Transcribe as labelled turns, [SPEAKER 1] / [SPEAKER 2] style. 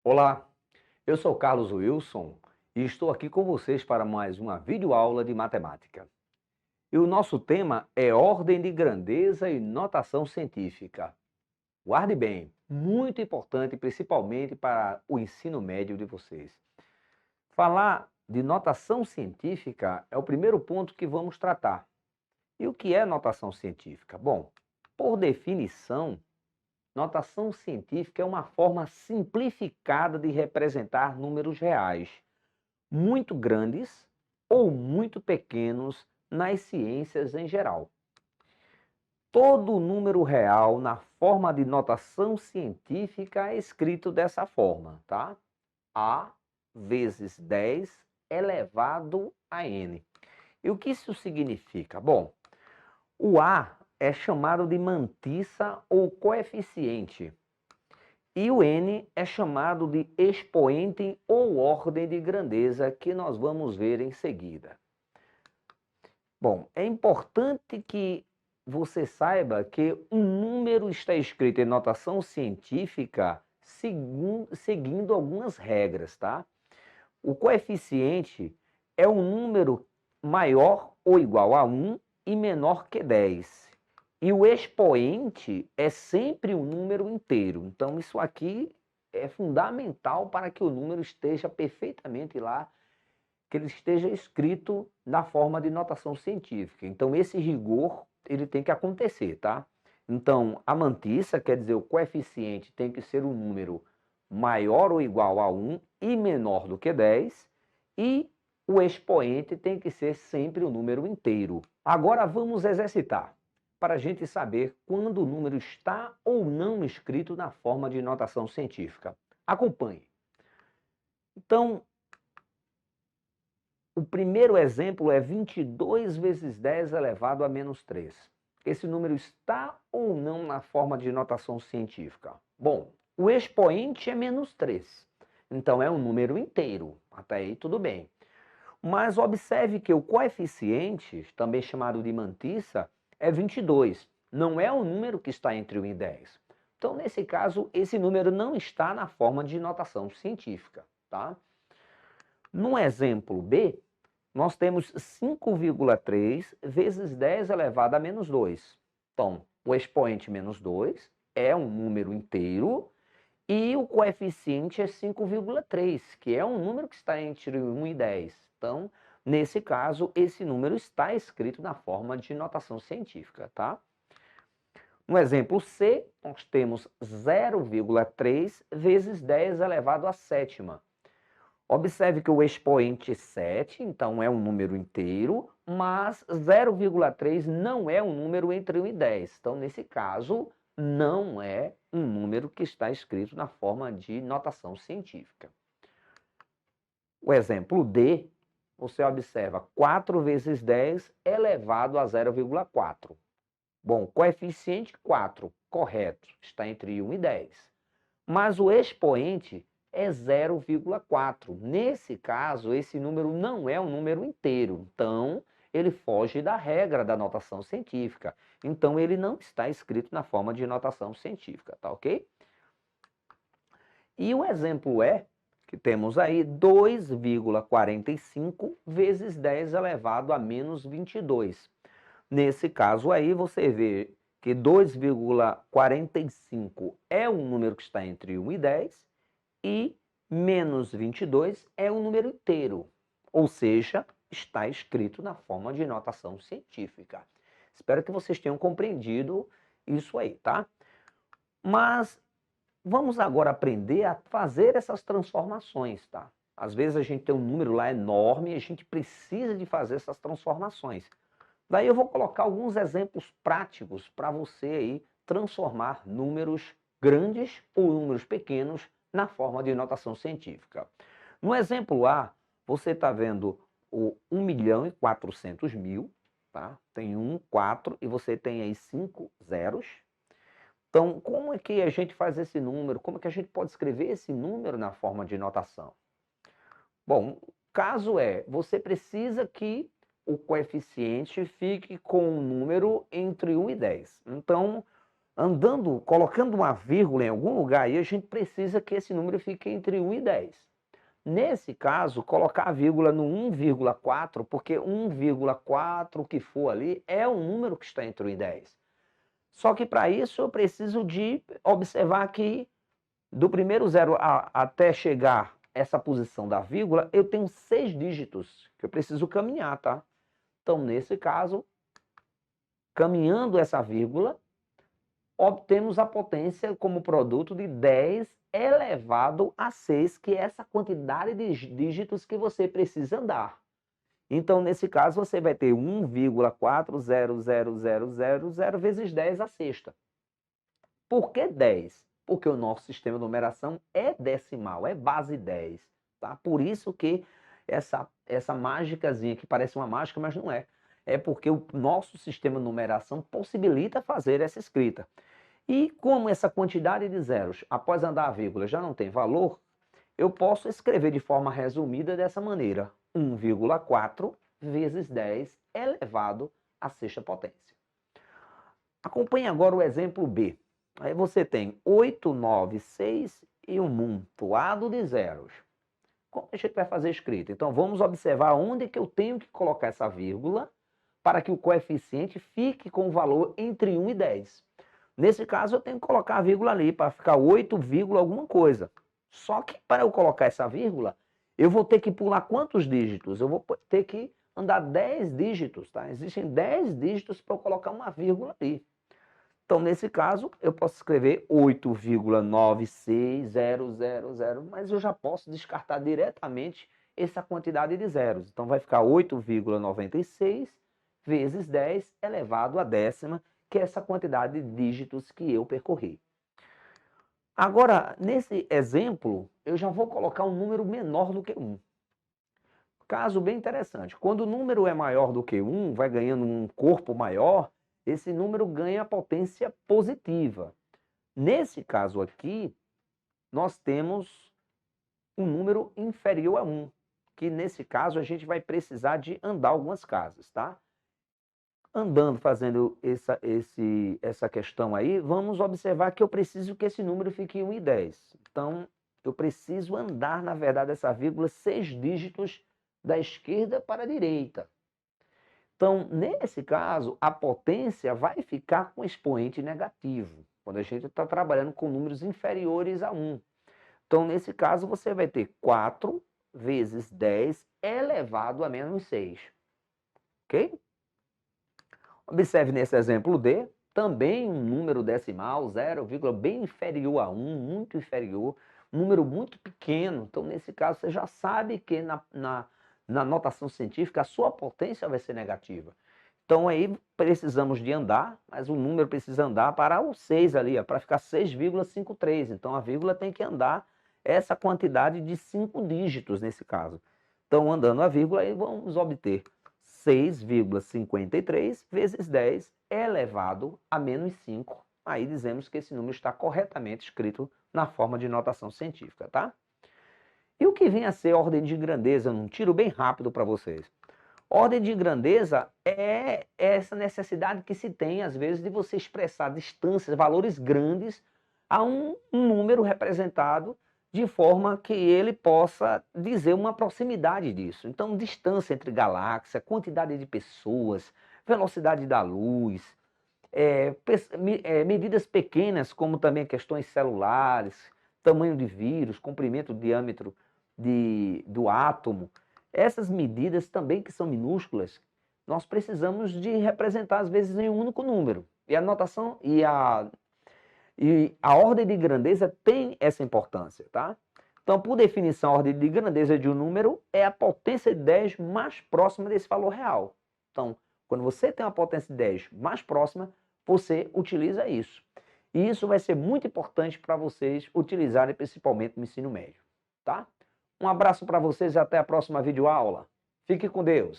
[SPEAKER 1] Olá, eu sou Carlos Wilson e estou aqui com vocês para mais uma videoaula de matemática. E o nosso tema é ordem de grandeza e notação científica. Guarde bem, muito importante, principalmente para o ensino médio de vocês. Falar de notação científica é o primeiro ponto que vamos tratar. E o que é notação científica? Bom, por definição, notação científica é uma forma simplificada de representar números reais, muito grandes ou muito pequenos nas ciências em geral. Todo número real na forma de notação científica é escrito dessa forma, tá? A vezes 10 elevado a n. E o que isso significa? Bom, o A é chamado de mantissa ou coeficiente. E o n é chamado de expoente ou ordem de grandeza, que nós vamos ver em seguida. Bom, é importante que você saiba que um número está escrito em notação científica seguindo algumas regras, tá? O coeficiente é um número maior ou igual a 1 e menor que 10. E o expoente é sempre um número inteiro. Então, isso aqui é fundamental para que o número esteja perfeitamente lá, que ele esteja escrito na forma de notação científica. Então, esse rigor, ele tem que acontecer, tá? Então, a mantissa, quer dizer, o coeficiente tem que ser um número maior ou igual a 1 e menor do que 10, e o expoente tem que ser sempre um número inteiro. Agora vamos exercitar, para a gente saber quando o número está ou não escrito na forma de notação científica. Acompanhe. Então, o primeiro exemplo é 22 vezes 10 elevado a menos 3. Esse número está ou não na forma de notação científica? Bom, o expoente é menos 3, então é um número inteiro, até aí tudo bem. Mas observe que o coeficiente, também chamado de mantissa, é 22, não é um número que está entre 1 e 10. Então, nesse caso, esse número não está na forma de notação científica, tá? No exemplo B, nós temos 5,3 vezes 10 elevado a menos 2. Então, o expoente menos 2 é um número inteiro e o coeficiente é 5,3, que é um número que está entre 1 e 10. Então, nesse caso, esse número está escrito na forma de notação científica, tá? No exemplo C, nós temos 0,3 vezes 10 elevado à sétima. Observe que o expoente é 7, então é um número inteiro, mas 0,3 não é um número entre 1 e 10. Então, nesse caso, não é um número que está escrito na forma de notação científica. O exemplo D, você observa 4 vezes 10 elevado a 0,4. Bom, coeficiente 4, correto, está entre 1 e 10. Mas o expoente é 0,4. Nesse caso, esse número não é um número inteiro, então ele foge da regra da notação científica. Então, ele não está escrito na forma de notação científica, tá ok? E o exemplo é que temos aí 2,45 vezes 10 elevado a menos 22. Nesse caso aí, você vê que 2,45 é um número que está entre 1 e 10 e menos 22 é um número inteiro, ou seja, está escrito na forma de notação científica. Espero que vocês tenham compreendido isso aí, tá? Mas vamos agora aprender a fazer essas transformações, tá? Às vezes a gente tem um número lá enorme e a gente precisa de fazer essas transformações. Daí eu vou colocar alguns exemplos práticos para você aí transformar números grandes ou números pequenos na forma de notação científica. No exemplo A, você está vendo o 1.400.000, tá? Tem 1, 4 e você tem aí 5 zeros. Então, como é que a gente faz esse número? Como é que a gente pode escrever esse número na forma de notação? Bom, o caso é, você precisa que o coeficiente fique com um número entre 1 e 10. Então, andando, colocando uma vírgula em algum lugar, aí a gente precisa que esse número fique entre 1 e 10. Nesse caso, colocar a vírgula no 1,4, porque 1,4 que for ali é o número que está entre 1 e 10. Só que para isso eu preciso de observar que do primeiro zero até chegar essa posição da vírgula, eu tenho 6 dígitos que eu preciso caminhar, tá? Então, nesse caso, caminhando essa vírgula, obtemos a potência como produto de 10 elevado a 6, que é essa quantidade de dígitos que você precisa andar. Então, nesse caso, você vai ter 1,4000000 vezes 10 à sexta. Por que 10? Porque o nosso sistema de numeração é decimal, é base 10. Tá? Por isso que essa mágicazinha, que parece uma mágica, mas não é. É porque o nosso sistema de numeração possibilita fazer essa escrita. E como essa quantidade de zeros, após andar a vírgula, já não tem valor, eu posso escrever de forma resumida dessa maneira: 1,4 vezes 10 elevado à sexta potência. Acompanhe agora o exemplo B. Aí você tem 8, 9, 6 e um montoado de zeros. Como a gente vai fazer a escrita? Então vamos observar onde que eu tenho que colocar essa vírgula para que o coeficiente fique com o valor entre 1 e 10. Nesse caso, eu tenho que colocar a vírgula ali para ficar 8, alguma coisa. Só que para eu colocar essa vírgula, eu vou ter que pular quantos dígitos? Eu vou ter que andar 10 dígitos, tá? Existem 10 dígitos para eu colocar uma vírgula ali. Então, nesse caso, eu posso escrever 8,96000, mas eu já posso descartar diretamente essa quantidade de zeros. Então, vai ficar 8,96 vezes 10 elevado à décima, que é essa quantidade de dígitos que eu percorri. Agora, nesse exemplo, eu já vou colocar um número menor do que 1. Caso bem interessante, quando o número é maior do que 1, vai ganhando um corpo maior, esse número ganha potência positiva. Nesse caso aqui, nós temos um número inferior a 1, que nesse caso a gente vai precisar de andar algumas casas, tá? Andando, fazendo essa questão aí, vamos observar que eu preciso que esse número fique em 1 e 10. Então, eu preciso andar, na verdade, essa vírgula 6 dígitos da esquerda para a direita. Então, nesse caso, a potência vai ficar com expoente negativo, quando a gente está trabalhando com números inferiores a 1. Então, nesse caso, você vai ter 4 vezes 10 elevado a menos 6. Ok? Observe nesse exemplo D, também um número decimal, 0, bem inferior a 1, muito inferior, um número muito pequeno. Então, nesse caso, você já sabe que na notação científica a sua potência vai ser negativa. Então, aí precisamos de andar, mas o número precisa andar para o 6 ali, para ficar 6,53. Então, a vírgula tem que andar essa quantidade de 5 dígitos nesse caso. Então, andando a vírgula, aí vamos obter 6,53 vezes 10 elevado a menos 5. Aí dizemos que esse número está corretamente escrito na forma de notação científica, tá? E o que vem a ser ordem de grandeza? Um tiro bem rápido para vocês. Ordem de grandeza é essa necessidade que se tem, às vezes, de você expressar distâncias, valores grandes a um número representado de forma que ele possa dizer uma proximidade disso. Então, distância entre galáxias, quantidade de pessoas, velocidade da luz, medidas pequenas, como também questões celulares, tamanho de vírus, comprimento, diâmetro do átomo. Essas medidas também, que são minúsculas, nós precisamos de representar, às vezes, em um único número. E a notação e a ordem de grandeza tem essa importância, tá? Então, por definição, a ordem de grandeza de um número é a potência de 10 mais próxima desse valor real. Então, quando você tem uma potência de 10 mais próxima, você utiliza isso. E isso vai ser muito importante para vocês utilizarem, principalmente no ensino médio, tá? Um abraço para vocês e até a próxima videoaula. Fique com Deus!